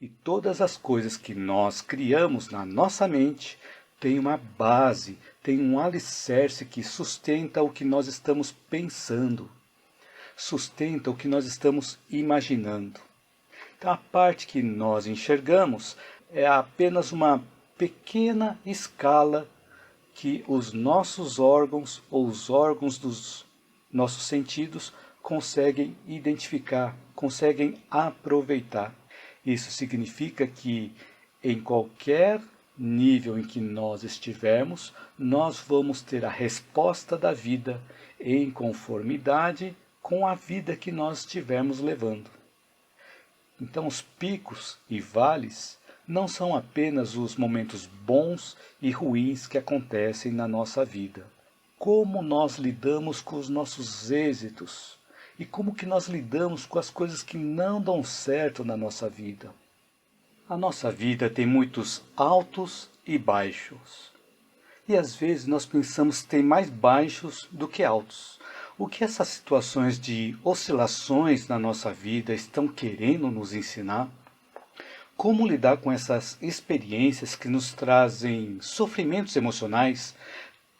E todas as coisas que nós criamos na nossa mente têm uma base, têm um alicerce que sustenta o que nós estamos pensando, sustenta o que nós estamos imaginando. Então a parte que nós enxergamos é apenas uma pequena escala que os nossos órgãos ou os órgãos dos nossos sentidos conseguem identificar, conseguem aproveitar. Isso significa que em qualquer nível em que nós estivermos, nós vamos ter a resposta da vida em conformidade com a vida que nós estivermos levando. Então os picos e vales não são apenas os momentos bons e ruins que acontecem na nossa vida. Como nós lidamos com os nossos êxitos e como que nós lidamos com as coisas que não dão certo na nossa vida. A nossa vida tem muitos altos e baixos. E às vezes nós pensamos que tem mais baixos do que altos. O que essas situações de oscilações na nossa vida estão querendo nos ensinar? Como lidar com essas experiências que nos trazem sofrimentos emocionais,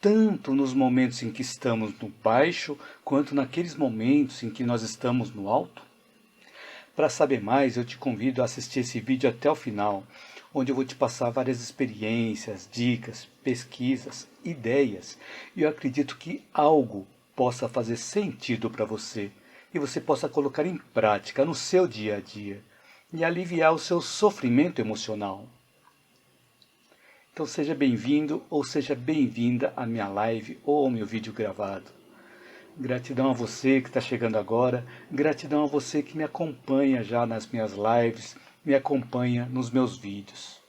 tanto nos momentos em que estamos no baixo, quanto naqueles momentos em que nós estamos no alto? Para saber mais, eu te convido a assistir esse vídeo até o final, onde eu vou te passar várias experiências, dicas, pesquisas, ideias, e eu acredito que algo possa fazer sentido para você, e você possa colocar em prática no seu dia a dia, e aliviar o seu sofrimento emocional. Então seja bem-vindo ou seja bem-vinda à minha live ou ao meu vídeo gravado. Gratidão a você que está chegando agora, gratidão a você que me acompanha já nas minhas lives, me acompanha nos meus vídeos.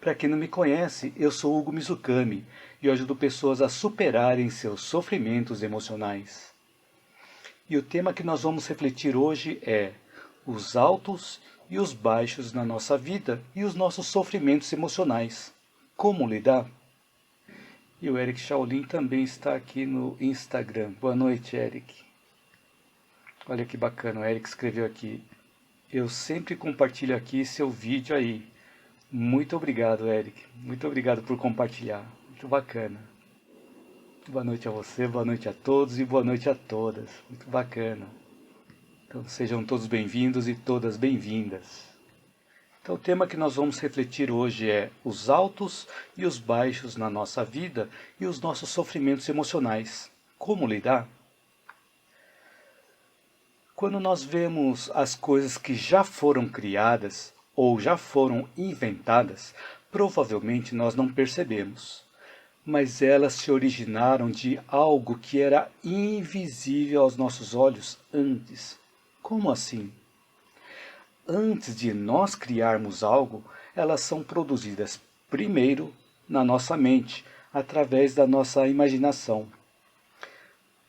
Para quem não me conhece, eu sou Hugo Mizukami e eu ajudo pessoas a superarem seus sofrimentos emocionais. E o tema que nós vamos refletir hoje é os altos e os baixos na nossa vida e os nossos sofrimentos emocionais. Como lidar? E o Eric Shaolin também está aqui no Instagram. Boa noite, Eric. Olha que bacana, o Eric escreveu aqui. Eu sempre compartilho aqui seu vídeo aí. Muito obrigado, Eric. Muito obrigado por compartilhar. Muito bacana. Boa noite a você, boa noite a todos e boa noite a todas. Muito bacana. Então sejam todos bem-vindos e todas bem-vindas. Então o tema que nós vamos refletir hoje é os altos e os baixos na nossa vida e os nossos sofrimentos emocionais. Como lidar? Quando nós vemos as coisas que já foram criadas ou já foram inventadas, provavelmente nós não percebemos. Mas elas se originaram de algo que era invisível aos nossos olhos antes. Como assim? Antes de nós criarmos algo, elas são produzidas primeiro na nossa mente, através da nossa imaginação.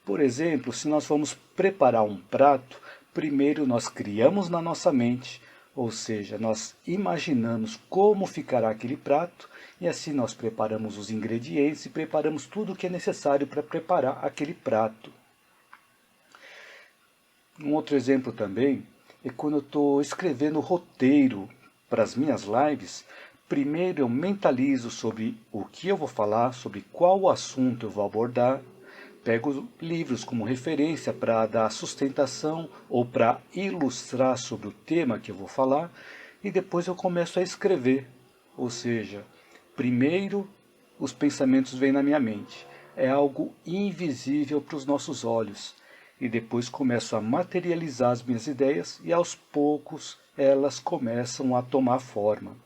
Por exemplo, se nós vamos preparar um prato, primeiro nós criamos na nossa mente, ou seja, nós imaginamos como ficará aquele prato, e assim nós preparamos os ingredientes e preparamos tudo o que é necessário para preparar aquele prato. Um outro exemplo também é quando eu estou escrevendo o roteiro para as minhas lives, primeiro eu mentalizo sobre o que eu vou falar, sobre qual assunto eu vou abordar, pego livros como referência para dar sustentação ou para ilustrar sobre o tema que eu vou falar, e depois eu começo a escrever, ou seja, primeiro os pensamentos vêm na minha mente, é algo invisível para os nossos olhos, e depois começo a materializar as minhas ideias e aos poucos elas começam a tomar forma.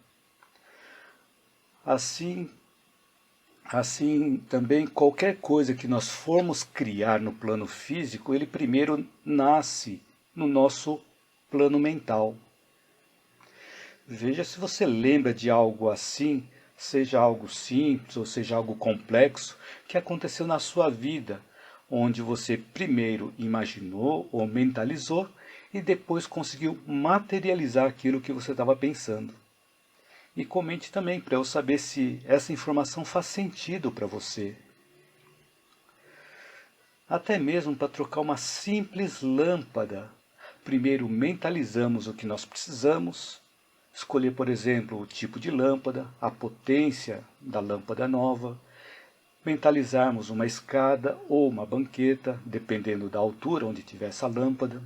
Assim também qualquer coisa que nós formos criar no plano físico, ele primeiro nasce no nosso plano mental. Veja se você lembra de algo assim, seja algo simples ou seja algo complexo, que aconteceu na sua vida, onde você primeiro imaginou ou mentalizou e depois conseguiu materializar aquilo que você estava pensando. E comente também para eu saber se essa informação faz sentido para você. Até mesmo para trocar uma simples lâmpada. Primeiro mentalizamos o que nós precisamos, Escolher, por exemplo, o tipo de lâmpada, a potência da lâmpada nova, mentalizarmos uma escada ou uma banqueta, dependendo da altura onde tiver essa lâmpada.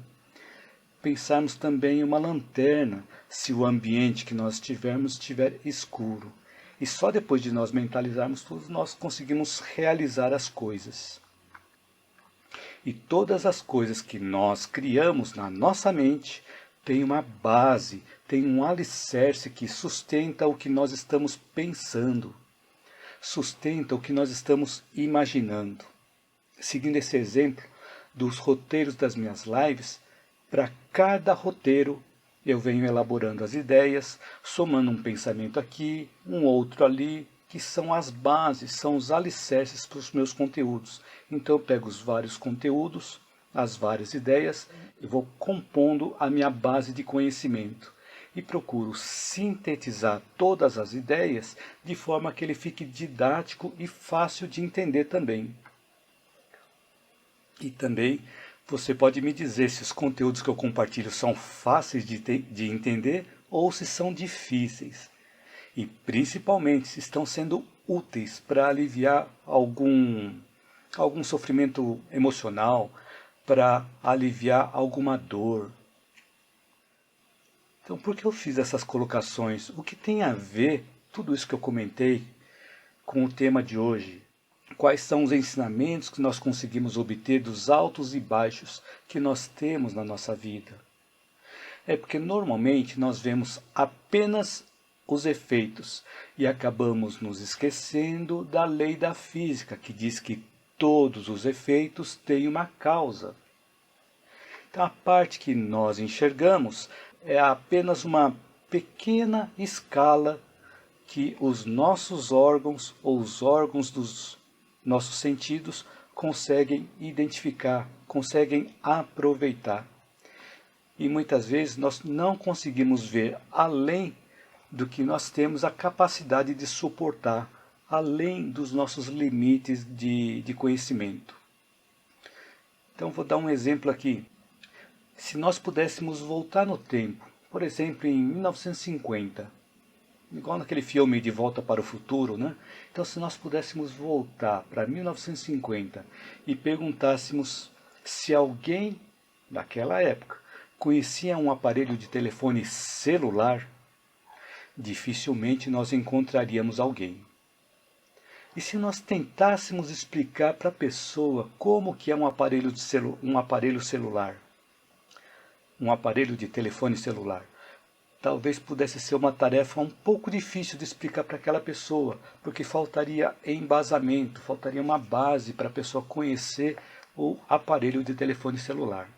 Pensarmos também em uma lanterna, se o ambiente que nós estivermos estiver escuro. E só depois de nós mentalizarmos tudo, nós conseguimos realizar as coisas. E todas as coisas que nós criamos na nossa mente têm uma base, têm um alicerce que sustenta o que nós estamos pensando, sustenta o que nós estamos imaginando. Seguindo esse exemplo dos roteiros das minhas lives, para cada roteiro eu venho elaborando as ideias, somando um pensamento aqui, um outro ali, que são as bases, são os alicerces para os meus conteúdos. Então eu pego os vários conteúdos, as várias ideias, e vou compondo a minha base de conhecimento. E procuro sintetizar todas as ideias de forma que ele fique didático e fácil de entender também. E também você pode me dizer se os conteúdos que eu compartilho são fáceis de entender ou se são difíceis. E principalmente se estão sendo úteis para aliviar algum sofrimento emocional, para aliviar alguma dor. Então, por que eu fiz essas colocações? O que tem a ver tudo isso que eu comentei com o tema de hoje? Quais são os ensinamentos que nós conseguimos obter dos altos e baixos que nós temos na nossa vida? É porque normalmente nós vemos apenas os efeitos e acabamos nos esquecendo da lei da física, que diz que todos os efeitos têm uma causa. Então a parte que nós enxergamos é apenas uma pequena escala que os nossos órgãos ou os órgãos dos nossos sentidos conseguem identificar, conseguem aproveitar. E muitas vezes nós não conseguimos ver além do que nós temos a capacidade de suportar, além dos nossos limites de conhecimento. Então vou dar um exemplo aqui. Se nós pudéssemos voltar no tempo, por exemplo em 1950, igual naquele filme De Volta para o Futuro, né? Então se nós pudéssemos voltar para 1950 e perguntássemos se alguém daquela época conhecia um aparelho de telefone celular, dificilmente nós encontraríamos alguém. E se nós tentássemos explicar para a pessoa como que é um aparelho celular, um aparelho de telefone celular, talvez pudesse ser uma tarefa um pouco difícil de explicar para aquela pessoa, porque faltaria embasamento, faltaria uma base para a pessoa conhecer o aparelho de telefone celular.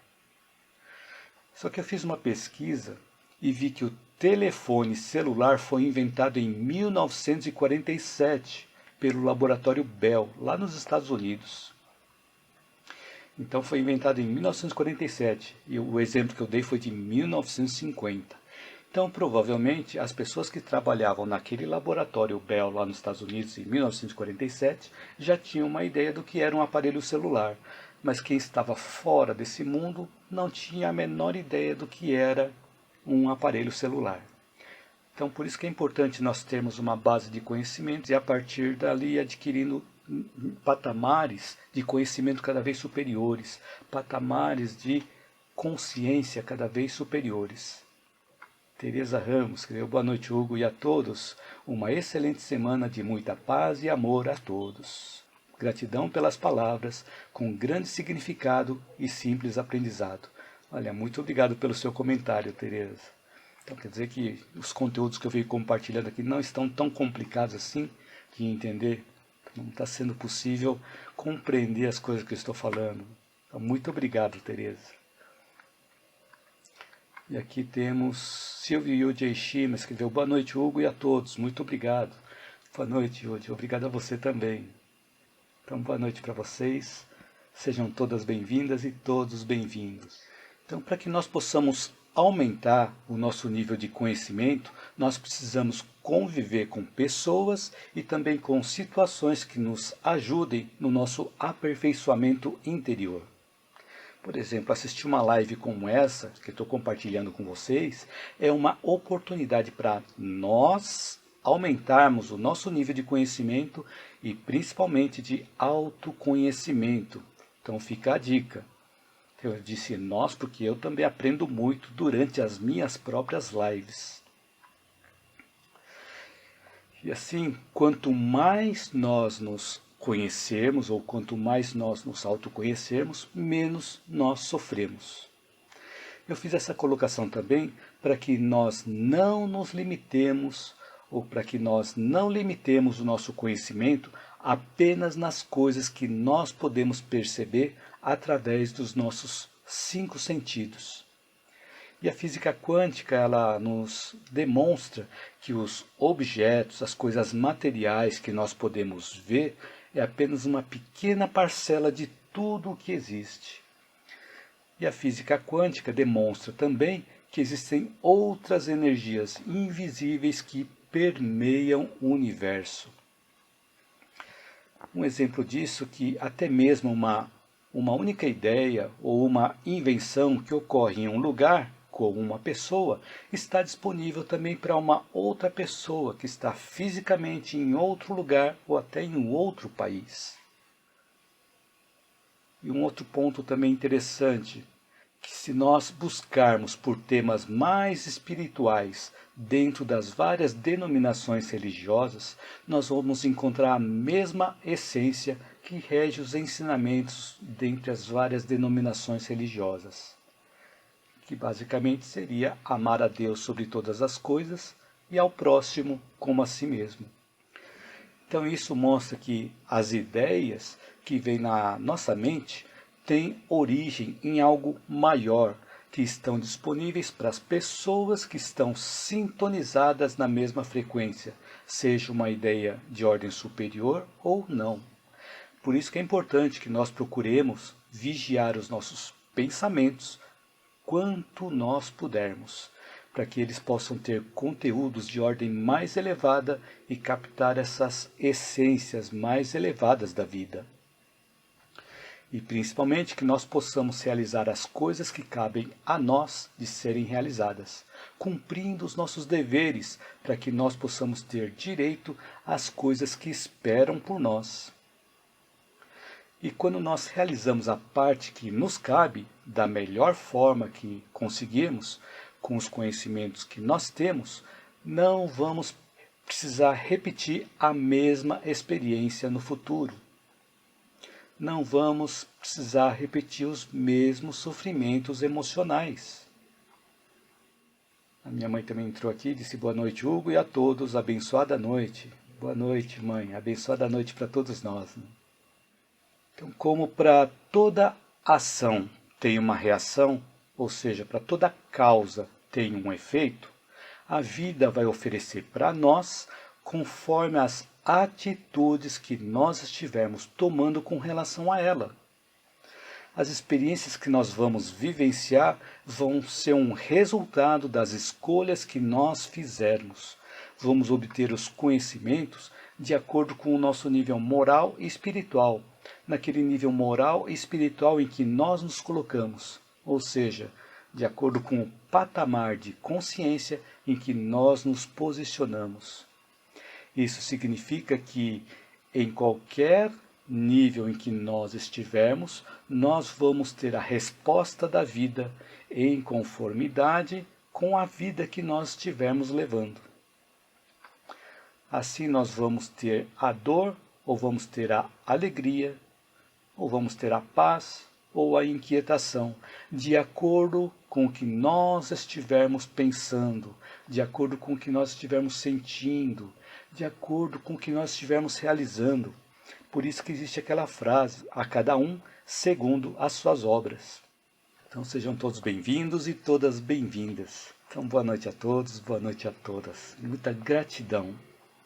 Só que eu fiz uma pesquisa e vi que o telefone celular foi inventado em 1947 pelo laboratório Bell, lá nos Estados Unidos. Então foi inventado em 1947 e o exemplo que eu dei foi de 1950. Então provavelmente as pessoas que trabalhavam naquele laboratório Bell lá nos Estados Unidos em 1947 já tinham uma ideia do que era um aparelho celular, mas quem estava fora desse mundo não tinha a menor ideia do que era um aparelho celular. Então por isso que é importante nós termos uma base de conhecimentos e a partir dali adquirindo patamares de conhecimento cada vez superiores, patamares de consciência cada vez superiores. Tereza Ramos escreveu: boa noite, Hugo, e a todos. Uma excelente semana de muita paz e amor a todos. Gratidão pelas palavras, com grande significado e simples aprendizado. Olha, muito obrigado pelo seu comentário, Tereza. Então quer dizer que os conteúdos que eu venho compartilhando aqui não estão tão complicados assim de entender. Não está sendo possível compreender as coisas que eu estou falando. Então, muito obrigado, Tereza. E aqui temos Silvio Yuji Shima, escreveu: boa noite, Hugo, e a todos. Muito obrigado. Boa noite, Yuji. Obrigado a você também. Então, boa noite para vocês. Sejam todas bem-vindas e todos bem-vindos. Então, para que nós possamos aumentar o nosso nível de conhecimento, nós precisamos conviver com pessoas e também com situações que nos ajudem no nosso aperfeiçoamento interior. Por exemplo, assistir uma live como essa, que eu estou compartilhando com vocês, é uma oportunidade para nós aumentarmos o nosso nível de conhecimento e principalmente de autoconhecimento. Então fica a dica. Eu disse nós porque eu também aprendo muito durante as minhas próprias lives. E assim, quanto mais nós nos conhecermos, ou quanto mais nós nos autoconhecermos, menos nós sofremos. Eu fiz essa colocação também para que nós não nos limitemos, ou para que nós não limitemos o nosso conhecimento apenas nas coisas que nós podemos perceber através dos nossos 5 sentidos. E a física quântica, ela nos demonstra que os objetos, as coisas materiais que nós podemos ver, é apenas uma pequena parcela de tudo o que existe. E a física quântica demonstra também que existem outras energias invisíveis que permeiam o universo. Um exemplo disso é que até mesmo uma única ideia ou uma invenção que ocorre em um lugar, com uma pessoa, está disponível também para uma outra pessoa que está fisicamente em outro lugar ou até em um outro país. E um outro ponto também interessante, que se nós buscarmos por temas mais espirituais dentro das várias denominações religiosas, nós vamos encontrar a mesma essência que rege os ensinamentos dentre as várias denominações religiosas, que basicamente seria amar a Deus sobre todas as coisas e ao próximo como a si mesmo. Então isso mostra que as ideias que vêm na nossa mente têm origem em algo maior, que estão disponíveis para as pessoas que estão sintonizadas na mesma frequência, seja uma ideia de ordem superior ou não. Por isso que é importante que nós procuremos vigiar os nossos pensamentos quanto nós pudermos, para que eles possam ter conteúdos de ordem mais elevada e captar essas essências mais elevadas da vida. E principalmente que nós possamos realizar as coisas que cabem a nós de serem realizadas, cumprindo os nossos deveres, para que nós possamos ter direito às coisas que esperam por nós. E quando nós realizamos a parte que nos cabe, da melhor forma que conseguirmos, com os conhecimentos que nós temos, não vamos precisar repetir a mesma experiência no futuro. Não vamos precisar repetir os mesmos sofrimentos emocionais. A minha mãe também entrou aqui e disse boa noite, Hugo, e a todos, abençoada noite. Boa noite, mãe, abençoada noite para todos nós. Então, como para toda ação tem uma reação, ou seja, para toda causa tem um efeito, a vida vai oferecer para nós conforme as atitudes que nós estivermos tomando com relação a ela. As experiências que nós vamos vivenciar vão ser um resultado das escolhas que nós fizermos. Vamos obter os conhecimentos de acordo com o nosso nível moral e espiritual, naquele nível moral e espiritual em que nós nos colocamos, ou seja, de acordo com o patamar de consciência em que nós nos posicionamos. Isso significa que em qualquer nível em que nós estivermos, nós vamos ter a resposta da vida em conformidade com a vida que nós estivermos levando. Assim nós vamos ter a dor, ou vamos ter a alegria, ou vamos ter a paz, ou a inquietação, de acordo com o que nós estivermos pensando, de acordo com o que nós estivermos sentindo, de acordo com o que nós estivermos realizando. Por isso que existe aquela frase, a cada um segundo as suas obras. Então sejam todos bem-vindos e todas bem-vindas. Então boa noite a todos, boa noite a todas. Muita gratidão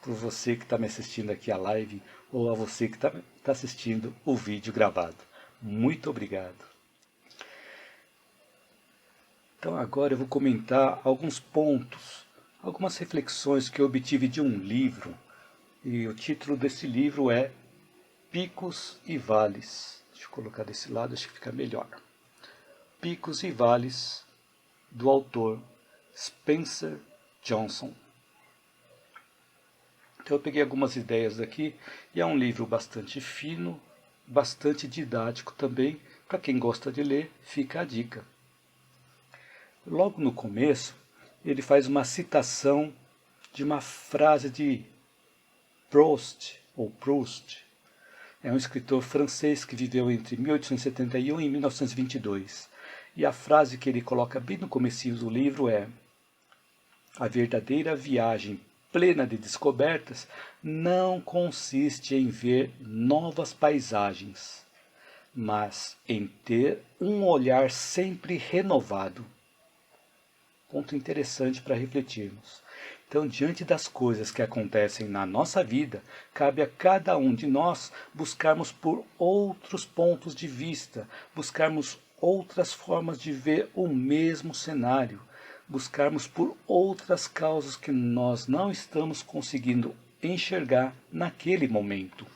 por você que está me assistindo aqui a live ou a você que está assistindo o vídeo gravado. Muito obrigado. Então agora eu vou comentar alguns pontos, algumas reflexões que eu obtive de um livro. E o título desse livro é Picos e Vales. Deixa eu colocar desse lado, acho que fica melhor. Picos e Vales, do autor Spencer Johnson. Então eu peguei algumas ideias daqui, e é um livro bastante fino, bastante didático também. Para quem gosta de ler, fica a dica. Logo no começo, ele faz uma citação de uma frase de Proust. É um escritor francês que viveu entre 1871 e 1922. E a frase que ele coloca bem no comecinho do livro é: a verdadeira viagem plena de descobertas não consiste em ver novas paisagens, mas em ter um olhar sempre renovado. Ponto interessante para refletirmos. Então, diante das coisas que acontecem na nossa vida, cabe a cada um de nós buscarmos por outros pontos de vista, buscarmos outras formas de ver o mesmo cenário, buscarmos por outras causas que nós não estamos conseguindo enxergar naquele momento.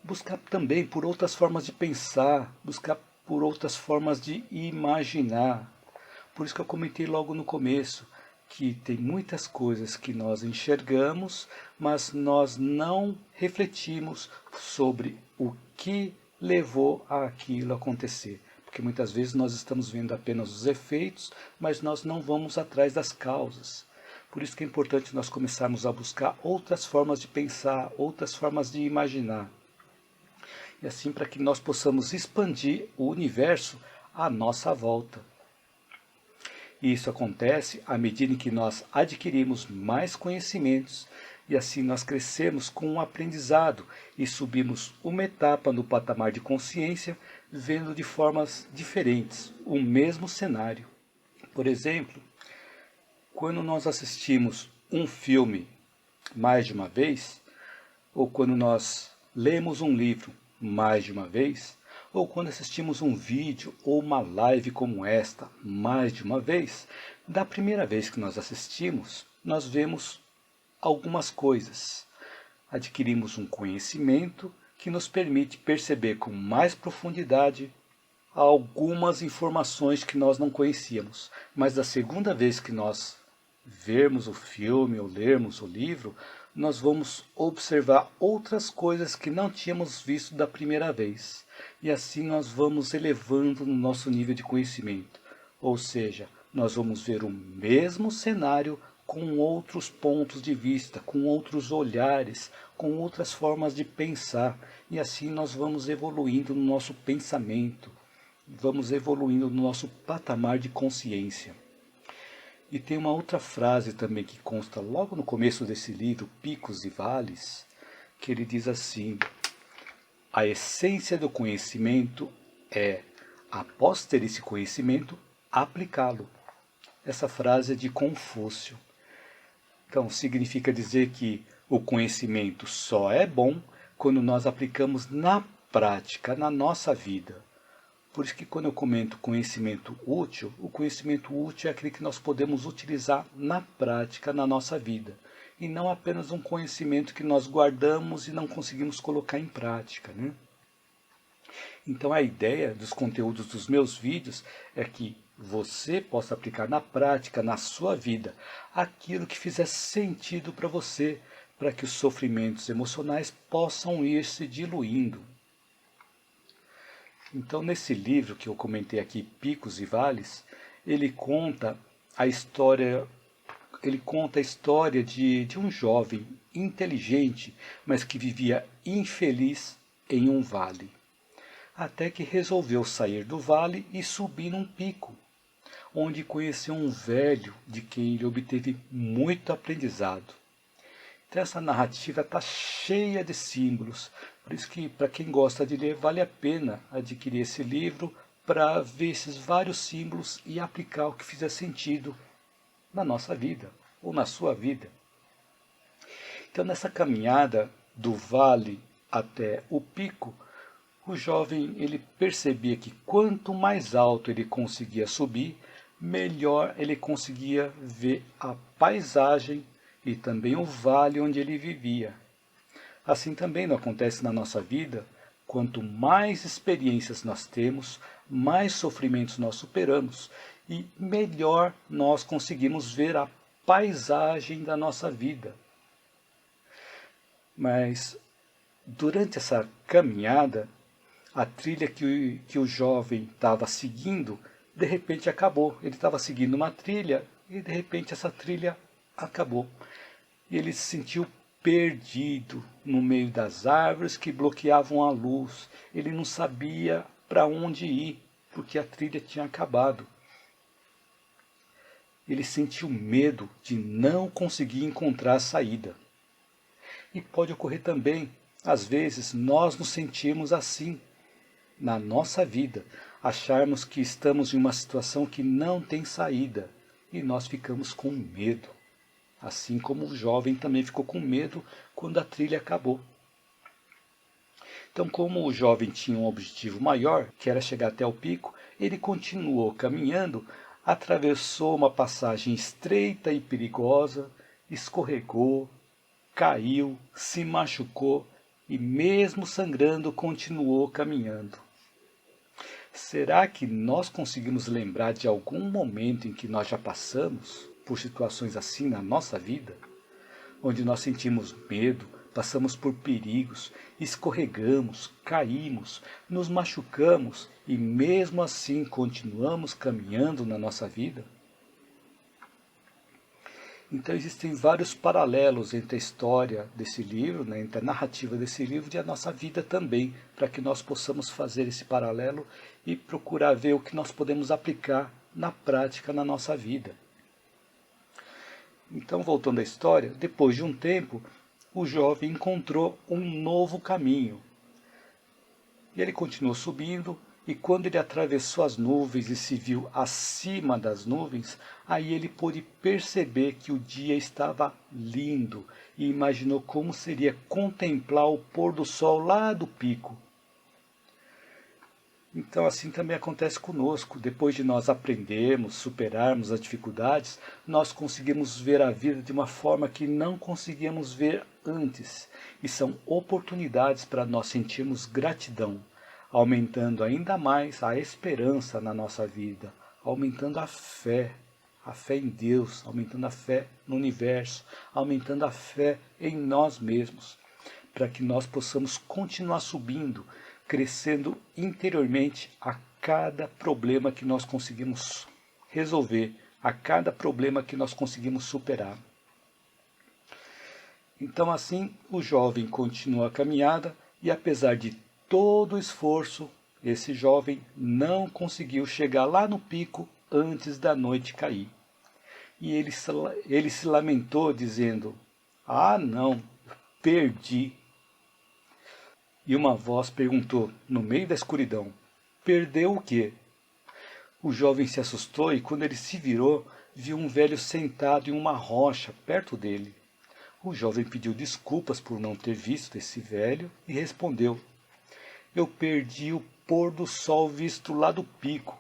Buscar também por outras formas de pensar, buscar por outras formas de imaginar. Por isso que eu comentei logo no começo, que tem muitas coisas que nós enxergamos, mas nós não refletimos sobre o que levou aquilo a acontecer. Porque muitas vezes nós estamos vendo apenas os efeitos, mas nós não vamos atrás das causas. Por isso que é importante nós começarmos a buscar outras formas de pensar, outras formas de imaginar. E assim para que nós possamos expandir o universo à nossa volta. E isso acontece à medida em que nós adquirimos mais conhecimentos e assim nós crescemos com um aprendizado e subimos uma etapa no patamar de consciência, vendo de formas diferentes o mesmo cenário. Por exemplo, quando nós assistimos um filme mais de uma vez, ou quando nós lemos um livro mais de uma vez, ou quando assistimos um vídeo ou uma live como esta mais de uma vez, da primeira vez que nós assistimos, nós vemos algumas coisas. Adquirimos um conhecimento que nos permite perceber com mais profundidade algumas informações que nós não conhecíamos. Mas da segunda vez que nós vermos o filme ou lermos o livro, nós vamos observar outras coisas que não tínhamos visto da primeira vez. E assim nós vamos elevando no nosso nível de conhecimento. Ou seja, nós vamos ver o mesmo cenário com outros pontos de vista, com outros olhares, com outras formas de pensar. E assim nós vamos evoluindo no nosso pensamento, vamos evoluindo no nosso patamar de consciência. E tem uma outra frase também que consta logo no começo desse livro, Picos e Vales, que ele diz assim: a essência do conhecimento é, após ter esse conhecimento, aplicá-lo. Essa frase é de Confúcio. Então, significa dizer que o conhecimento só é bom quando nós aplicamos na prática, na nossa vida. Por isso que quando eu comento conhecimento útil, o conhecimento útil é aquele que nós podemos utilizar na prática, na nossa vida. E não apenas um conhecimento que nós guardamos e não conseguimos colocar em prática, né? Então a ideia dos conteúdos dos meus vídeos é que você possa aplicar na prática, na sua vida, aquilo que fizer sentido para você, para que os sofrimentos emocionais possam ir se diluindo. Então nesse livro que eu comentei aqui, Picos e Vales, ele conta a história de um jovem inteligente, mas que vivia infeliz em um vale. Até que resolveu sair do vale e subir num pico, onde conheceu um velho de quem ele obteve muito aprendizado. Então essa narrativa está cheia de símbolos, por isso que para quem gosta de ler vale a pena adquirir esse livro para ver esses vários símbolos e aplicar o que fizer sentido na nossa vida, ou na sua vida. Então nessa caminhada do vale até o pico, o jovem ele percebia que quanto mais alto ele conseguia subir, melhor ele conseguia ver a paisagem e também o vale onde ele vivia. Assim também não acontece na nossa vida, Quanto mais experiências nós temos, mais sofrimentos nós superamos e melhor nós conseguimos ver a paisagem da nossa vida. Mas durante essa caminhada, a trilha que o jovem estava seguindo, de repente acabou. Ele estava seguindo uma trilha e de repente essa trilha acabou. E ele se sentiu perdido no meio das árvores que bloqueavam a luz. Ele não sabia para onde ir, porque a trilha tinha acabado. Ele sentiu medo de não conseguir encontrar a saída. E pode ocorrer também, às vezes, nós nos sentimos assim na nossa vida, acharmos que estamos em uma situação que não tem saída e nós ficamos com medo. Assim como o jovem também ficou com medo quando a trilha acabou. Então, como o jovem tinha um objetivo maior, que era chegar até o pico, ele continuou caminhando, atravessou uma passagem estreita e perigosa, escorregou, caiu, se machucou e mesmo sangrando continuou caminhando. Será que nós conseguimos lembrar de algum momento em que nós já passamos por situações assim na nossa vida? Onde nós sentimos medo, passamos por perigos, escorregamos, caímos, nos machucamos e mesmo assim continuamos caminhando na nossa vida? Então existem vários paralelos entre a história desse livro, né, entre a narrativa desse livro e a nossa vida também, para que nós possamos fazer esse paralelo e procurar ver o que nós podemos aplicar na prática na nossa vida. Então, voltando à história, depois de um tempo, o jovem encontrou um novo caminho. E ele continuou subindo, e quando ele atravessou as nuvens e se viu acima das nuvens, aí ele pôde perceber que o dia estava lindo e imaginou como seria contemplar o pôr do sol lá do pico. Então assim também acontece conosco. Depois de nós aprendermos, superarmos as dificuldades, nós conseguimos ver a vida de uma forma que não conseguíamos ver antes. E são oportunidades para nós sentirmos gratidão, aumentando ainda mais a esperança na nossa vida, aumentando a fé em Deus, aumentando a fé no universo, aumentando a fé em nós mesmos, para que nós possamos continuar subindo, crescendo interiormente a cada problema que nós conseguimos resolver, a cada problema que nós conseguimos superar. Então assim o jovem continua a caminhada e apesar de todo o esforço, esse jovem não conseguiu chegar lá no pico antes da noite cair. E ele se lamentou dizendo: "Ah não, perdi." E uma voz perguntou, no meio da escuridão: "Perdeu o quê?" O jovem se assustou e quando ele se virou, viu um velho sentado em uma rocha perto dele. O jovem pediu desculpas por não ter visto esse velho e respondeu: "Eu perdi o pôr do sol visto lá do pico.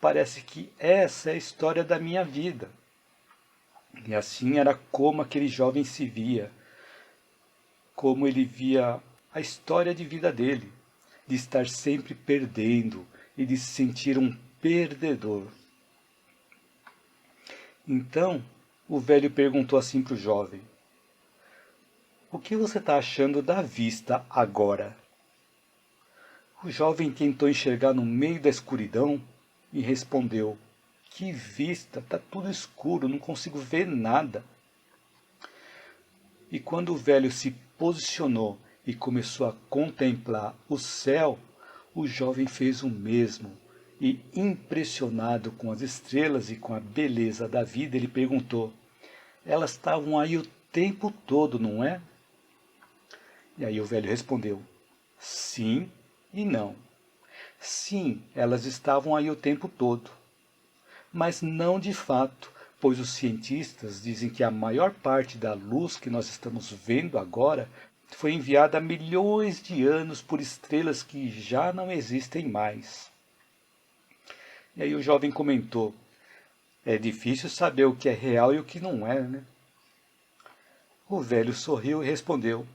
Parece que essa é a história da minha vida." E assim era como aquele jovem se via, como ele via a história de vida dele, de estar sempre perdendo e de se sentir um perdedor. Então, o velho perguntou assim para o jovem: "O que você está achando da vista agora?" O jovem tentou enxergar no meio da escuridão e respondeu: "Que vista, está tudo escuro, não consigo ver nada." E quando o velho se posicionou e começou a contemplar o céu, o jovem fez o mesmo. E impressionado com as estrelas e com a beleza da vida, ele perguntou: "Elas estavam aí o tempo todo, não é?" E aí o velho respondeu: "Sim e não. Sim, elas estavam aí o tempo todo, mas não de fato, pois os cientistas dizem que a maior parte da luz que nós estamos vendo agora foi enviada há milhões de anos por estrelas que já não existem mais." E aí o jovem comentou: "É difícil saber o que é real e o que não é, né?" O velho sorriu e respondeu: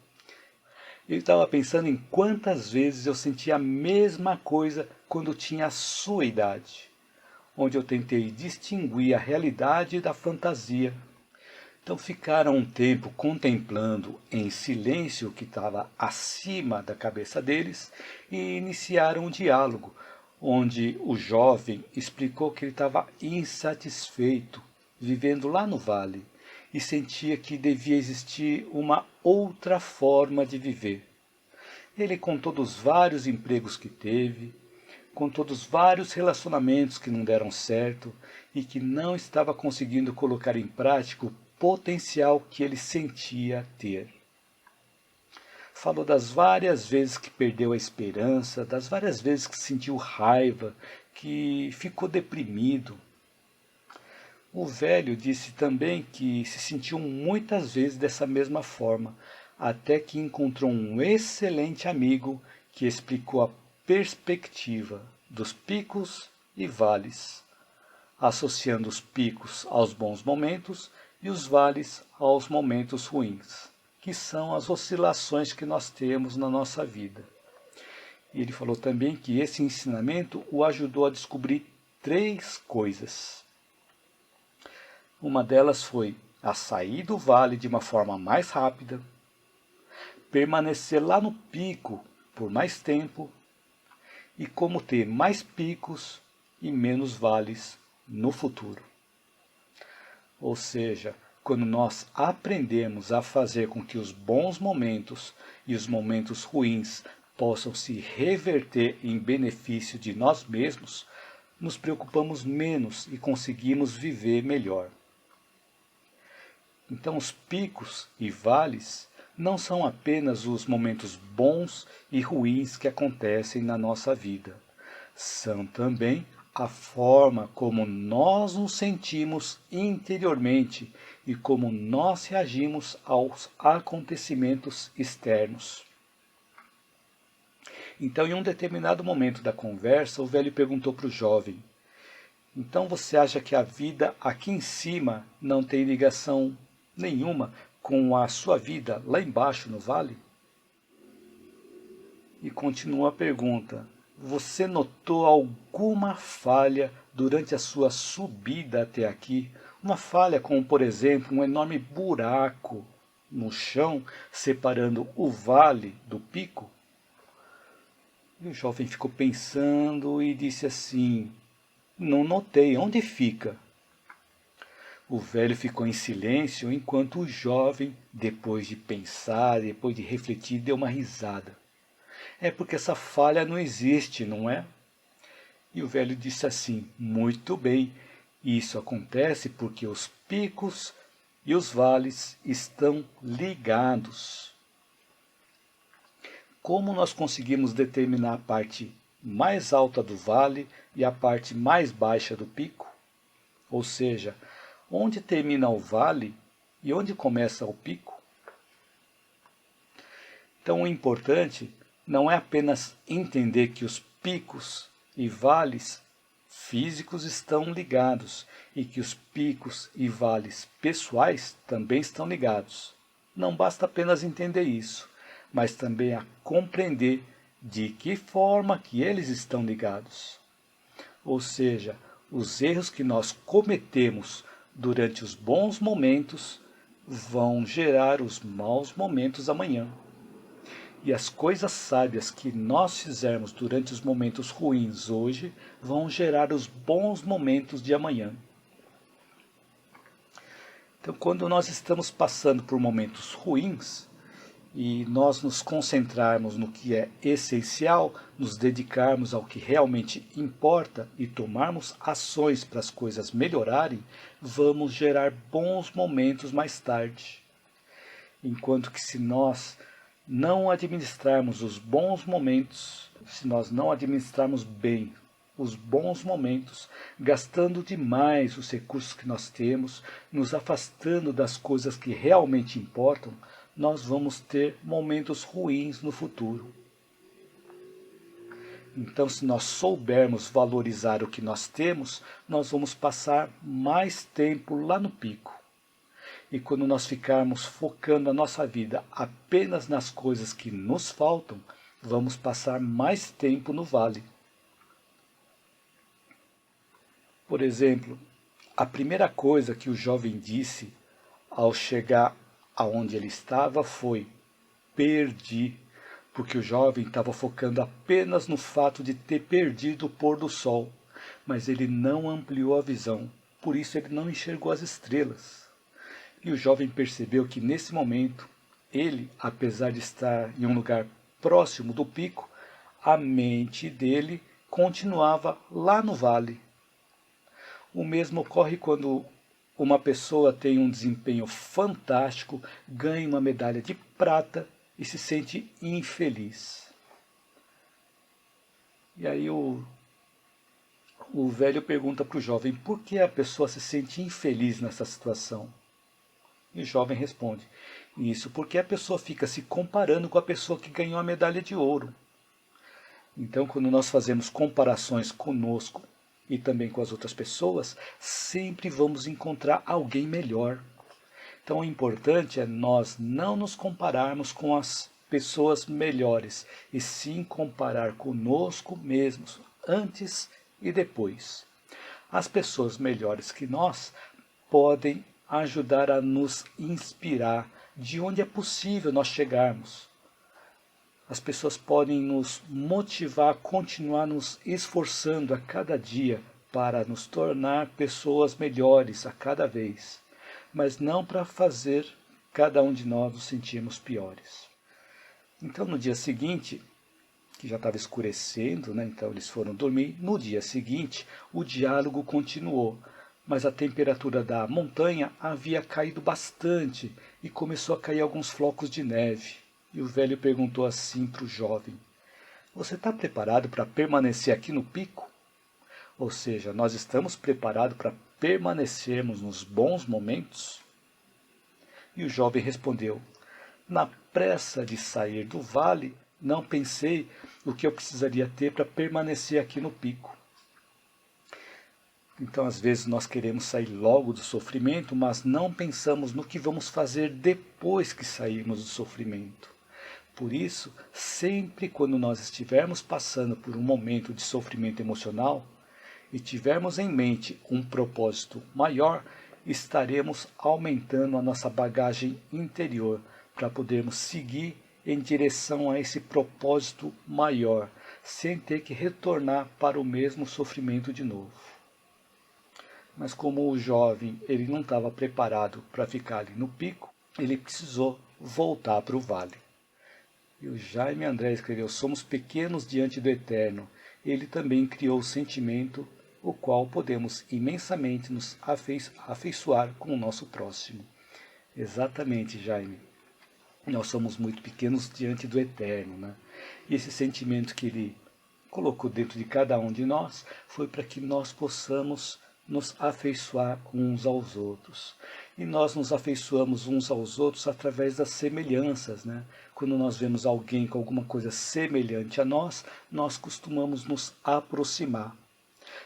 Ele estava pensando em quantas vezes eu sentia a mesma coisa quando tinha a sua idade, onde eu tentei distinguir a realidade da fantasia. Então ficaram um tempo contemplando em silêncio o que estava acima da cabeça deles e iniciaram um diálogo, onde o jovem explicou que ele estava insatisfeito, vivendo lá no vale, e sentia que devia existir uma outra forma de viver. Ele contou dos vários empregos que teve, contou dos vários relacionamentos que não deram certo e que não estava conseguindo colocar em prática o potencial que ele sentia ter. Falou das várias vezes que perdeu a esperança, das várias vezes que sentiu raiva, que ficou deprimido. O velho disse também que se sentiu muitas vezes dessa mesma forma, até que encontrou um excelente amigo que explicou a perspectiva dos picos e vales, associando os picos aos bons momentos e os vales aos momentos ruins, que são as oscilações que nós temos na nossa vida. E ele falou também que esse ensinamento o ajudou a descobrir 3 coisas. Uma delas foi a sair do vale de uma forma mais rápida, permanecer lá no pico por mais tempo e como ter mais picos e menos vales no futuro. Ou seja, quando nós aprendemos a fazer com que os bons momentos e os momentos ruins possam se reverter em benefício de nós mesmos, nos preocupamos menos e conseguimos viver melhor. Então os picos e vales não são apenas os momentos bons e ruins que acontecem na nossa vida. São também a forma como nós nos sentimos interiormente e como nós reagimos aos acontecimentos externos. Então, em um determinado momento da conversa, o velho perguntou para o jovem: então você acha que a vida aqui em cima não tem ligação nenhuma com a sua vida lá embaixo no vale? E continua a pergunta: você notou alguma falha durante a sua subida até aqui? Uma falha como, por exemplo, um enorme buraco no chão separando o vale do pico? E o jovem ficou pensando e disse assim: não notei, onde fica? O velho ficou em silêncio enquanto o jovem, depois de pensar, depois de refletir, deu uma risada. É porque essa falha não existe, não é? E o velho disse assim: muito bem, isso acontece porque os picos e os vales estão ligados. Como nós conseguimos determinar a parte mais alta do vale e a parte mais baixa do pico? Ou seja, onde termina o vale e onde começa o pico? Então o importante não é apenas entender que os picos e vales físicos estão ligados e que os picos e vales pessoais também estão ligados. Não basta apenas entender isso, mas também a compreender de que forma que eles estão ligados. Ou seja, os erros que nós cometemos durante os bons momentos vão gerar os maus momentos amanhã. E as coisas sábias que nós fizermos durante os momentos ruins hoje vão gerar os bons momentos de amanhã. Então, quando nós estamos passando por momentos ruins e nós nos concentrarmos no que é essencial, nos dedicarmos ao que realmente importa e tomarmos ações para as coisas melhorarem, vamos gerar bons momentos mais tarde. Enquanto que se nós não administrarmos os bons momentos, se nós não administrarmos bem os bons momentos, gastando demais os recursos que nós temos, nos afastando das coisas que realmente importam, nós vamos ter momentos ruins no futuro. Então, se nós soubermos valorizar o que nós temos, nós vamos passar mais tempo lá no pico. E quando nós ficarmos focando a nossa vida apenas nas coisas que nos faltam, vamos passar mais tempo no vale. Por exemplo, a primeira coisa que o jovem disse ao chegar aonde ele estava foi: perdi, porque o jovem estava focando apenas no fato de ter perdido o pôr do sol, mas ele não ampliou a visão, por isso ele não enxergou as estrelas. E o jovem percebeu que nesse momento, ele, apesar de estar em um lugar próximo do pico, a mente dele continuava lá no vale. O mesmo ocorre quando uma pessoa tem um desempenho fantástico, ganha uma medalha de prata e se sente infeliz. E aí o velho pergunta para o jovem por que a pessoa se sente infeliz nessa situação. E o jovem responde: isso porque a pessoa fica se comparando com a pessoa que ganhou a medalha de ouro. Então, quando nós fazemos comparações conosco e também com as outras pessoas, sempre vamos encontrar alguém melhor. Então, o importante é nós não nos compararmos com as pessoas melhores, e sim comparar conosco mesmos, antes e depois. As pessoas melhores que nós podem ajudar a nos inspirar de onde é possível nós chegarmos. As pessoas podem nos motivar a continuar nos esforçando a cada dia para nos tornar pessoas melhores a cada vez, mas não para fazer cada um de nós nos sentirmos piores. Então, no dia seguinte, que já estava escurecendo, então eles foram dormir. No dia seguinte, o diálogo continuou, mas a temperatura da montanha havia caído bastante e começou a cair alguns flocos de neve. E o velho perguntou assim para o jovem: você está preparado para permanecer aqui no pico? Ou seja, nós estamos preparados para permanecermos nos bons momentos? E o jovem respondeu: na pressa de sair do vale, não pensei o que eu precisaria ter para permanecer aqui no pico. Então, às vezes, nós queremos sair logo do sofrimento, mas não pensamos no que vamos fazer depois que sairmos do sofrimento. Por isso, sempre quando nós estivermos passando por um momento de sofrimento emocional e tivermos em mente um propósito maior, estaremos aumentando a nossa bagagem interior para podermos seguir em direção a esse propósito maior, sem ter que retornar para o mesmo sofrimento de novo. Mas como o jovem ele não estava preparado para ficar ali no pico, ele precisou voltar para o vale. E o Jaime André escreveu: somos pequenos diante do Eterno. Ele também criou o sentimento, o qual podemos imensamente nos afeiçoar com o nosso próximo. Exatamente, Jaime. Nós somos muito pequenos diante do Eterno, E esse sentimento que ele colocou dentro de cada um de nós foi para que nós possamos nos afeiçoar uns aos outros. E nós nos afeiçoamos uns aos outros através das semelhanças, Quando nós vemos alguém com alguma coisa semelhante a nós, nós costumamos nos aproximar.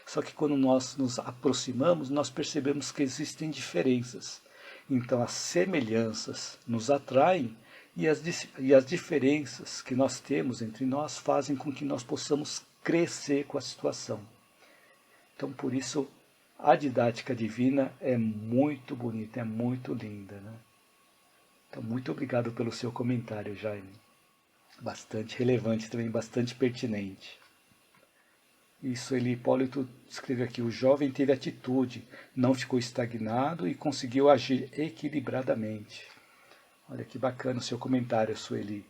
Só que quando nós nos aproximamos, nós percebemos que existem diferenças. Então as semelhanças nos atraem e as diferenças que nós temos entre nós fazem com que nós possamos crescer com a situação. Então, por isso, a didática divina é muito bonita, é muito linda. Então, muito obrigado pelo seu comentário, Jaime. Bastante relevante também, bastante pertinente. Isso, Hipólito escreve aqui: o jovem teve atitude, não ficou estagnado e conseguiu agir equilibradamente. Olha que bacana o seu comentário, Sueli.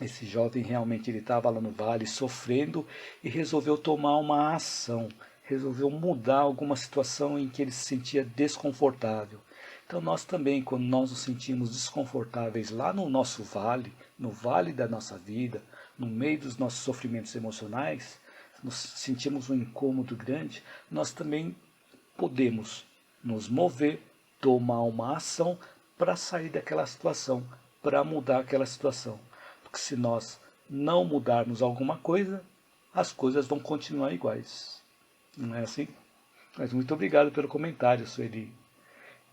Esse jovem realmente ele estava lá no vale sofrendo e resolveu tomar uma ação, resolveu mudar alguma situação em que ele se sentia desconfortável. Então nós também, quando nós nos sentimos desconfortáveis lá no nosso vale, no vale da nossa vida, no meio dos nossos sofrimentos emocionais, nos sentimos um incômodo grande, nós também podemos nos mover, tomar uma ação para sair daquela situação, para mudar aquela situação. Porque se nós não mudarmos alguma coisa, as coisas vão continuar iguais. Não é assim? Mas muito obrigado pelo comentário, Sueli.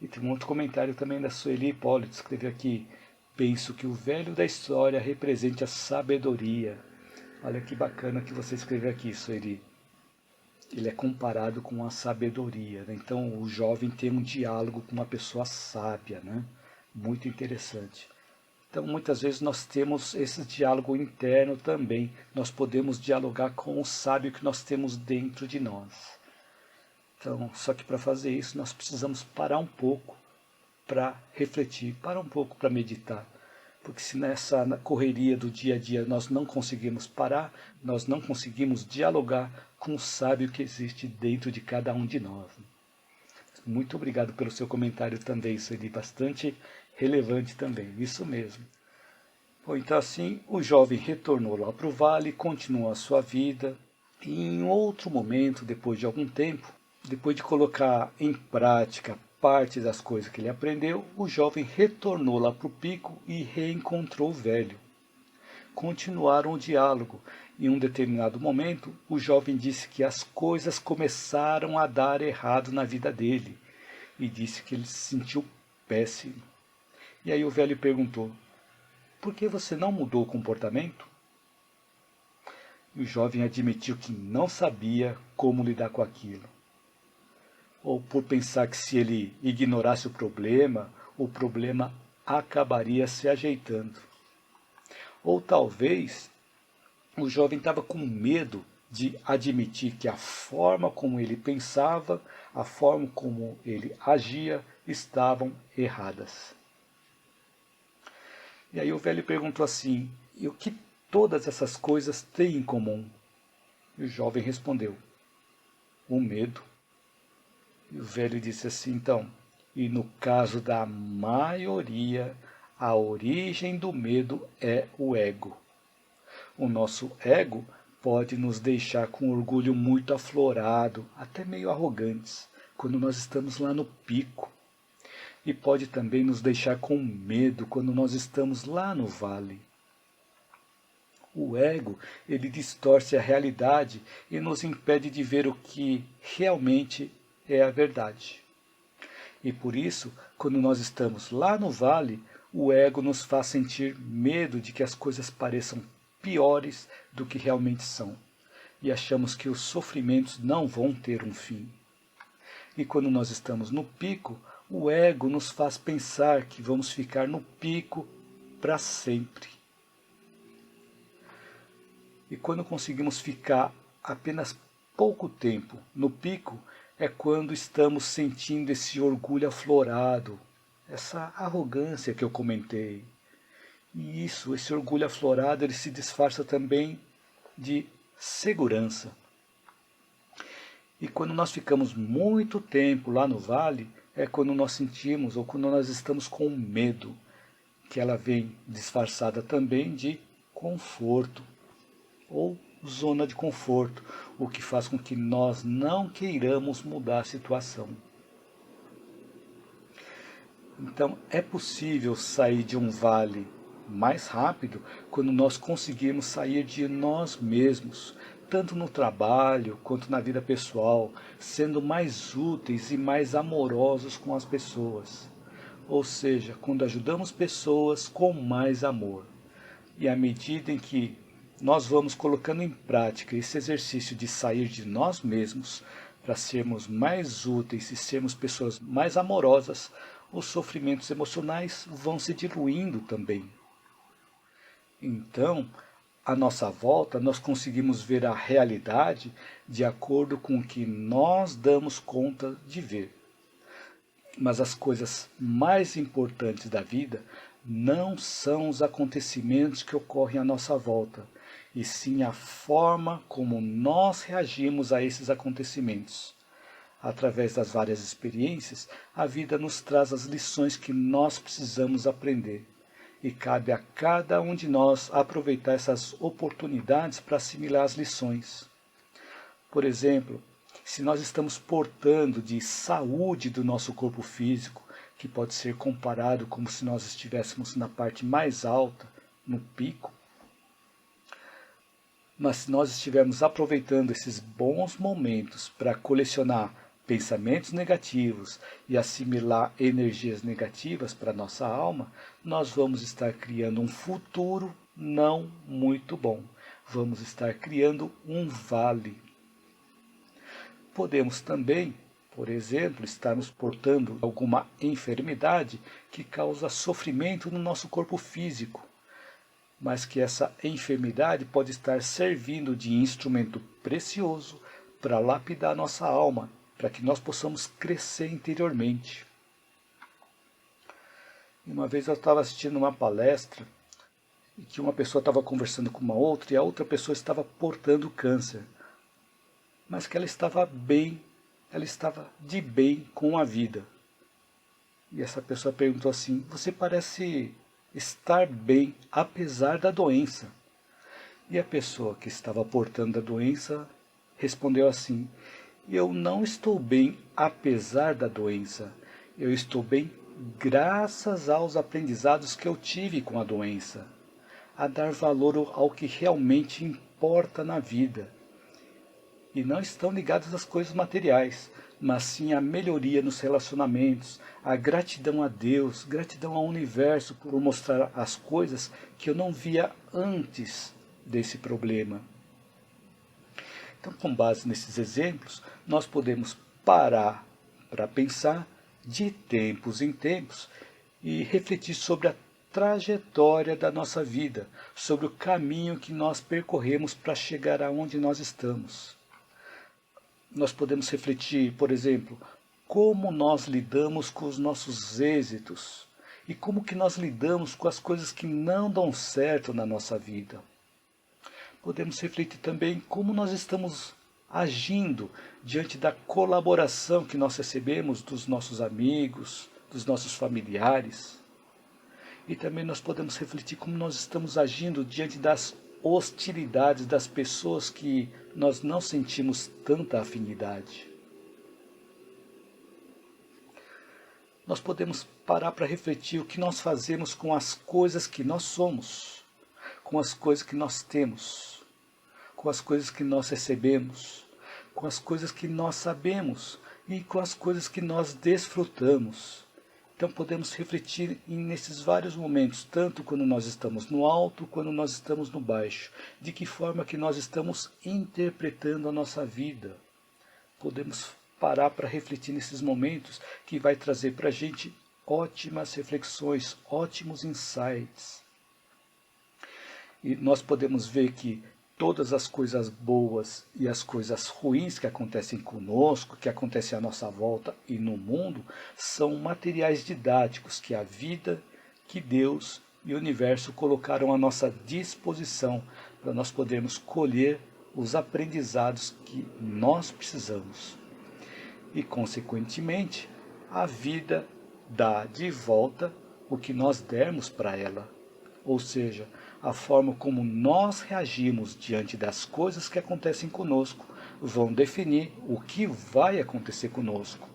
E tem um outro comentário também da Sueli Hipólito, escreveu aqui: penso que o velho da história represente a sabedoria. Olha que bacana que você escreveu aqui, Sueli. Ele é comparado com a sabedoria, né? Então o jovem tem um diálogo com uma pessoa sábia, né? Muito interessante. Então muitas vezes nós temos esse diálogo interno também. Nós podemos dialogar com o sábio que nós temos dentro de nós. Então, só que para fazer isso nós precisamos parar um pouco para refletir, parar um pouco para meditar. Porque se nessa correria do dia a dia nós não conseguimos parar, nós não conseguimos dialogar com o sábio que existe dentro de cada um de nós. Muito obrigado pelo seu comentário também, isso é bastante relevante também, isso mesmo. Bom, então assim, o jovem retornou lá para o vale, continuou a sua vida, e em outro momento, depois de algum tempo, depois de colocar em prática parte das coisas que ele aprendeu, o jovem retornou lá para o pico e reencontrou o velho. Continuaram o diálogo. Em um determinado momento, o jovem disse que as coisas começaram a dar errado na vida dele e disse que ele se sentiu péssimo. E aí o velho perguntou: por que você não mudou o comportamento? E o jovem admitiu que não sabia como lidar com aquilo. Ou por pensar que se ele ignorasse o problema acabaria se ajeitando. Ou talvez o jovem estava com medo de admitir que a forma como ele pensava, a forma como ele agia, estavam erradas. E aí o velho perguntou assim: e o que todas essas coisas têm em comum? E o jovem respondeu: o medo. E o velho disse assim, então: e no caso da maioria, a origem do medo é o ego. O nosso ego pode nos deixar com orgulho muito aflorado, até meio arrogantes, quando nós estamos lá no pico. E pode também nos deixar com medo quando nós estamos lá no vale. O ego, ele distorce a realidade e nos impede de ver o que realmente é a verdade. E por isso, quando nós estamos lá no vale, o ego nos faz sentir medo de que as coisas pareçam piores do que realmente são. E achamos que os sofrimentos não vão ter um fim. E quando nós estamos no pico, o ego nos faz pensar que vamos ficar no pico para sempre. E quando conseguimos ficar apenas pouco tempo no pico, é quando estamos sentindo esse orgulho aflorado, essa arrogância que eu comentei. E esse orgulho aflorado, ele se disfarça também de segurança. E quando nós ficamos muito tempo lá no vale, é quando nós sentimos, ou quando nós estamos com medo, que ela vem disfarçada também de conforto, ou zona de conforto, o que faz com que nós não queiramos mudar a situação. Então, é possível sair de um vale mais rápido quando nós conseguirmos sair de nós mesmos, tanto no trabalho quanto na vida pessoal, sendo mais úteis e mais amorosos com as pessoas. Ou seja, quando ajudamos pessoas com mais amor. E à medida em que nós vamos colocando em prática esse exercício de sair de nós mesmos para sermos mais úteis e sermos pessoas mais amorosas, os sofrimentos emocionais vão se diluindo também. Então, à nossa volta, nós conseguimos ver a realidade de acordo com o que nós damos conta de ver. Mas as coisas mais importantes da vida não são os acontecimentos que ocorrem à nossa volta, e sim a forma como nós reagimos a esses acontecimentos. Através das várias experiências, a vida nos traz as lições que nós precisamos aprender. E cabe a cada um de nós aproveitar essas oportunidades para assimilar as lições. Por exemplo, se nós estamos portando de saúde do nosso corpo físico, que pode ser comparado como se nós estivéssemos na parte mais alta, no pico, mas se nós estivermos aproveitando esses bons momentos para colecionar pensamentos negativos e assimilar energias negativas para nossa alma, nós vamos estar criando um futuro não muito bom. Vamos estar criando um vale. Podemos também, por exemplo, estarmos portando alguma enfermidade que causa sofrimento no nosso corpo físico, mas que essa enfermidade pode estar servindo de instrumento precioso para lapidar nossa alma, para que nós possamos crescer interiormente. E uma vez eu estava assistindo uma palestra e que uma pessoa estava conversando com uma outra e a outra pessoa estava portando câncer, mas que ela estava bem, ela estava de bem com a vida. E essa pessoa perguntou assim: você parece estar bem apesar da doença. E a pessoa que estava portando a doença respondeu assim: eu não estou bem apesar da doença, eu estou bem graças aos aprendizados que eu tive com a doença, a dar valor ao que realmente importa na vida. E não estão ligados às coisas materiais, mas sim à melhoria nos relacionamentos, a gratidão a Deus, gratidão ao universo por mostrar as coisas que eu não via antes desse problema. Então, com base nesses exemplos, nós podemos parar para pensar de tempos em tempos e refletir sobre a trajetória da nossa vida, sobre o caminho que nós percorremos para chegar aonde nós estamos. Nós podemos refletir, por exemplo, como nós lidamos com os nossos êxitos e como que nós lidamos com as coisas que não dão certo na nossa vida. Podemos refletir também como nós estamos agindo diante da colaboração que nós recebemos dos nossos amigos, dos nossos familiares. E também nós podemos refletir como nós estamos agindo diante das hostilidades das pessoas que nós não sentimos tanta afinidade. Nós podemos parar para refletir o que nós fazemos com as coisas que nós somos, com as coisas que nós temos, com as coisas que nós recebemos, com as coisas que nós sabemos e com as coisas que nós desfrutamos. Então podemos refletir nesses vários momentos, tanto quando nós estamos no alto, quando nós estamos no baixo, de que forma que nós estamos interpretando a nossa vida. Podemos parar para refletir nesses momentos que vai trazer para a gente ótimas reflexões, ótimos insights. E nós podemos ver que todas as coisas boas e as coisas ruins que acontecem conosco, que acontecem à nossa volta e no mundo, são materiais didáticos que a vida, que Deus e o universo colocaram à nossa disposição para nós podermos colher os aprendizados que nós precisamos. E, consequentemente, a vida dá de volta o que nós dermos para ela. Ou seja, a forma como nós reagimos diante das coisas que acontecem conosco vão definir o que vai acontecer conosco.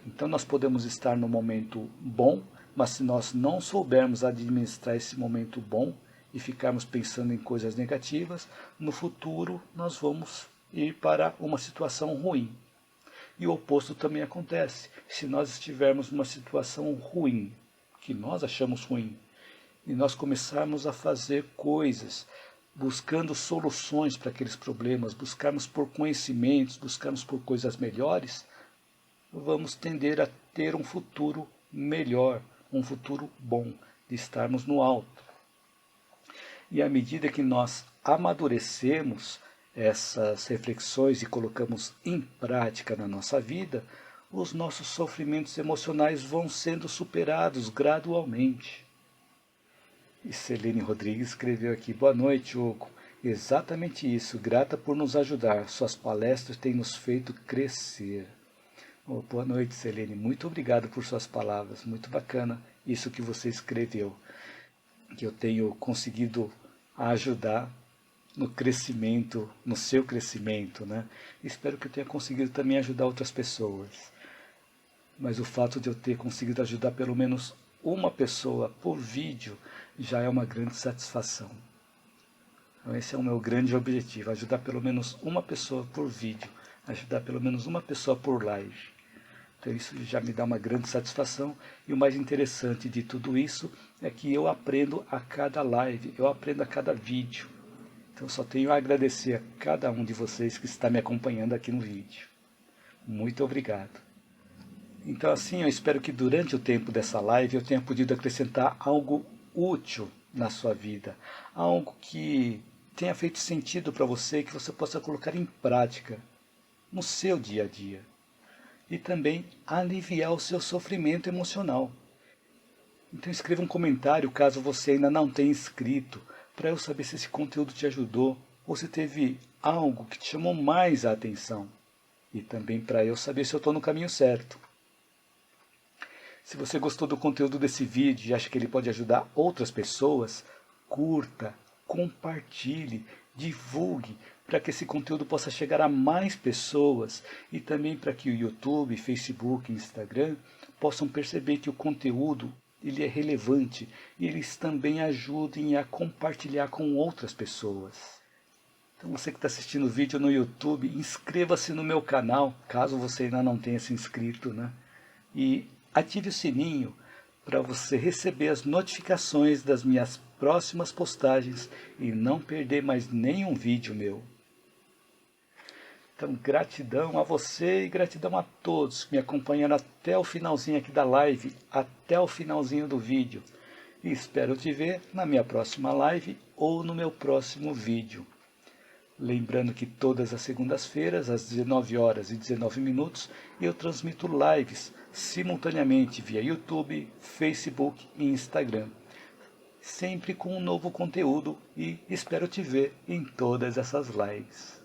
Então nós podemos estar no momento bom, mas se nós não soubermos administrar esse momento bom e ficarmos pensando em coisas negativas, no futuro nós vamos ir para uma situação ruim. E o oposto também acontece. Se nós estivermos numa situação ruim, que nós achamos ruim, e nós começarmos a fazer coisas, buscando soluções para aqueles problemas, buscarmos por conhecimentos, buscarmos por coisas melhores, vamos tender a ter um futuro melhor, um futuro bom, de estarmos no alto. E à medida que nós amadurecemos essas reflexões e colocamos em prática na nossa vida, os nossos sofrimentos emocionais vão sendo superados gradualmente. E Celene Rodrigues escreveu aqui: boa noite, Oco. Exatamente isso, grata por nos ajudar. Suas palestras têm nos feito crescer. Oh, boa noite, Celene. Muito obrigado por suas palavras. Muito bacana isso que você escreveu. Que eu tenho conseguido ajudar no crescimento, no seu crescimento, né? Espero que eu tenha conseguido também ajudar outras pessoas. Mas o fato de eu ter conseguido ajudar pelo menos uma pessoa por vídeo já é uma grande satisfação. Então esse é o meu grande objetivo, ajudar pelo menos uma pessoa por vídeo ajudar pelo menos uma pessoa por live. Então isso já me dá uma grande satisfação, e o mais interessante de tudo isso é que eu aprendo a cada live, eu aprendo a cada vídeo. Então só tenho a agradecer a cada um de vocês que está me acompanhando aqui no vídeo. Muito obrigado. Então assim, eu espero que durante o tempo dessa live eu tenha podido acrescentar algo útil na sua vida, algo que tenha feito sentido para você, que você possa colocar em prática no seu dia a dia. E também aliviar o seu sofrimento emocional. Então escreva um comentário caso você ainda não tenha escrito, para eu saber se esse conteúdo te ajudou, ou se teve algo que te chamou mais a atenção. E também para eu saber se eu estou no caminho certo. Se você gostou do conteúdo desse vídeo e acha que ele pode ajudar outras pessoas, curta, compartilhe, divulgue, para que esse conteúdo possa chegar a mais pessoas e também para que o YouTube, Facebook e Instagram possam perceber que o conteúdo ele é relevante e eles também ajudem a compartilhar com outras pessoas. Então você que está assistindo o vídeo no YouTube, inscreva-se no meu canal, caso você ainda não tenha se inscrito, né? E ative o sininho para você receber as notificações das minhas próximas postagens e não perder mais nenhum vídeo meu. Então, gratidão a você e gratidão a todos que me acompanharam até o finalzinho aqui da live, até o finalzinho do vídeo. E espero te ver na minha próxima live ou no meu próximo vídeo. Lembrando que todas as segundas-feiras, às 19 horas e 19 minutos, eu transmito lives simultaneamente via YouTube, Facebook e Instagram. Sempre com um novo conteúdo e espero te ver em todas essas lives.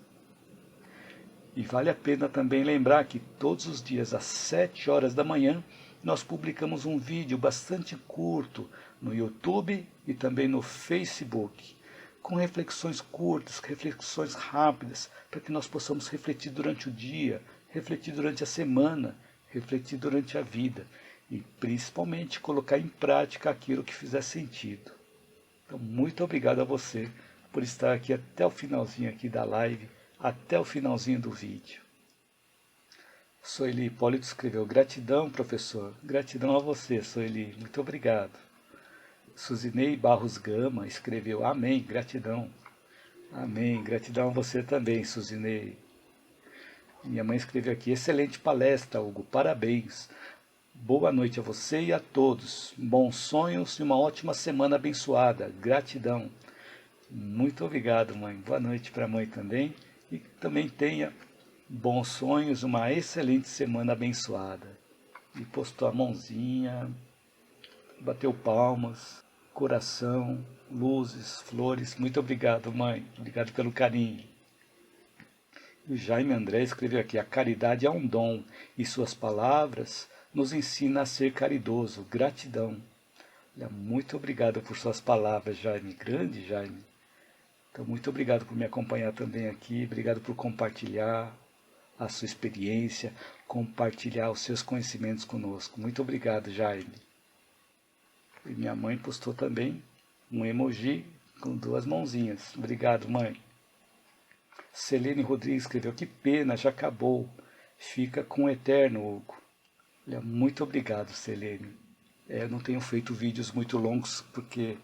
E vale a pena também lembrar que todos os dias às 7 horas da manhã nós publicamos um vídeo bastante curto no YouTube e também no Facebook, com reflexões curtas, reflexões rápidas, para que nós possamos refletir durante o dia, refletir durante a semana, refletir durante a vida e principalmente colocar em prática aquilo que fizer sentido. Então, muito obrigado a você por estar aqui até o finalzinho aqui da live, até o finalzinho do vídeo. Soeli Hipólito escreveu: gratidão, professor. Gratidão a você, Soeli. Muito obrigado. Suzinei Barros Gama escreveu: amém, gratidão. Amém, gratidão a você também, Suzinei. Minha mãe escreveu aqui: excelente palestra, Hugo, parabéns. Boa noite a você e a todos. Bons sonhos e uma ótima semana abençoada. Gratidão. Muito obrigado, mãe. Boa noite para a mãe também. E também tenha bons sonhos, uma excelente semana abençoada. E postou a mãozinha, bateu palmas, coração, luzes, flores. Muito obrigado, mãe. Obrigado pelo carinho. O Jaime André escreveu aqui: a caridade é um dom e suas palavras nos ensina a ser caridoso. Gratidão. Muito obrigado por suas palavras, Jaime. Grande Jaime. Então, muito obrigado por me acompanhar também aqui, obrigado por compartilhar a sua experiência, compartilhar os seus conhecimentos conosco. Muito obrigado, Jaime. E minha mãe postou também um emoji com 2 mãozinhas. Obrigado, mãe. Selene Rodrigues escreveu: que pena, já acabou. Fica com o eterno, Hugo. Muito obrigado, Selene. Eu não tenho feito vídeos muito longos porque,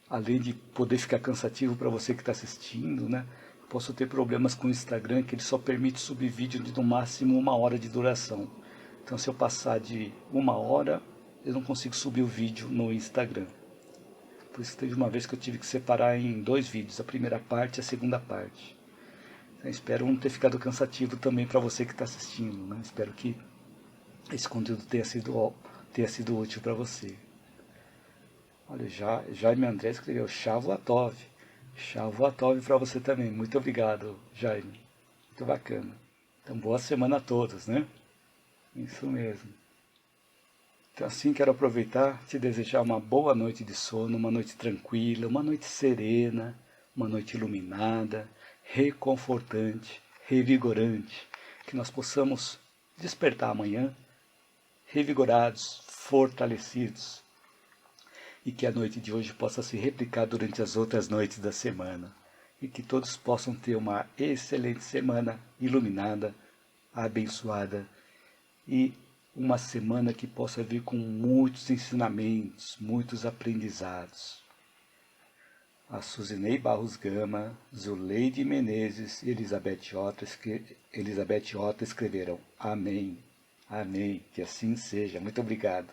além de poder ficar cansativo para você que está assistindo, né, posso ter problemas com o Instagram, que ele só permite subir vídeo de no máximo 1 hora de duração. Então, se eu passar de 1 hora, eu não consigo subir o vídeo no Instagram. Por isso teve uma vez que eu tive que separar em 2 vídeos, a primeira parte e a segunda parte. Então, espero não ter ficado cansativo também para você que está assistindo, né? Espero que esse conteúdo tenha sido útil para você. Olha, Jaime André escreveu: Shavuatov. Shavuatov para você também. Muito obrigado, Jaime. Muito bacana. Então, boa semana a todos, né? Isso mesmo. Então, assim, quero aproveitar e te desejar uma boa noite de sono, uma noite tranquila, uma noite serena, uma noite iluminada, reconfortante, revigorante. Que nós possamos despertar amanhã revigorados, fortalecidos, e que a noite de hoje possa se replicar durante as outras noites da semana, e que todos possam ter uma excelente semana iluminada, abençoada e uma semana que possa vir com muitos ensinamentos, muitos aprendizados. A Suzinei Barros Gama, Zuleide Menezes e Elizabeth Ota escreveram Amém, Amém, que assim seja. Muito obrigado.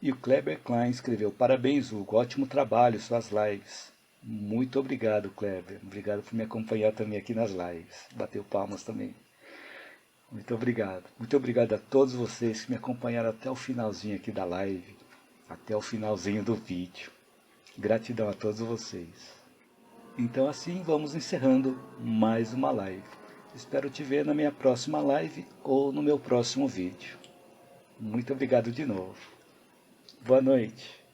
E o Kleber Klein escreveu Parabéns, Hugo, ótimo trabalho, suas lives. Muito obrigado, Kleber. Obrigado por me acompanhar também aqui nas lives. Bateu palmas também. Muito obrigado. Muito obrigado a todos vocês que me acompanharam até o finalzinho aqui da live, até o finalzinho do vídeo. Gratidão a todos vocês. Então assim vamos encerrando mais uma live. Espero te ver na minha próxima live ou no meu próximo vídeo. Muito obrigado de novo. Boa noite.